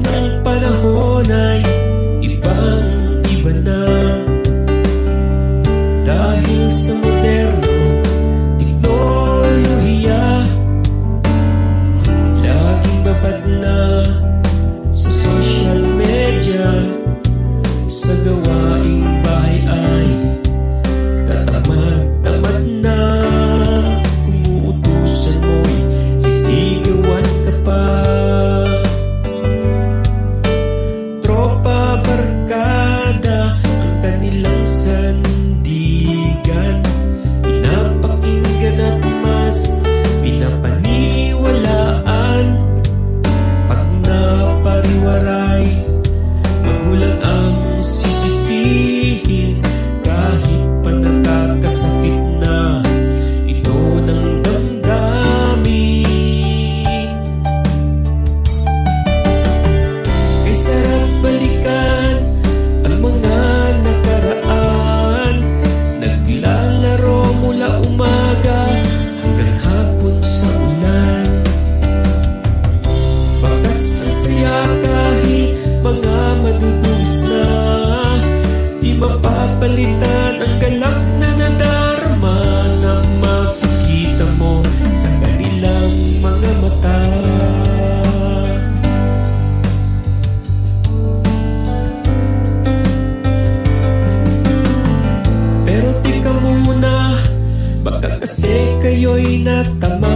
ng panahon ay ibang-iba na, dahil sa modernong teknolohiya. Laging babad na sa social media, sa gawaing bahay ay tatamad-tamad na. Kung uutusan mo'y sisigawan ka pa. Tropa, barkada ang kanilang sandigan, pinapakinggan at mas pinapaniwalaan. Pag napariwaray, magulang ang sisisihin, kahit pa nakakasakit na ito ng damdamin. Kay sarap balikan ang mga nakaraan, naglalaro mula umaga hanggang hapon sa ulan. Bakas ang saya kahit mga madudungis na, di mapapalitan ang galak na nadarama na makikita mo sa kanilang mga mata. Pero tika muna, baka kasi kayo'y natama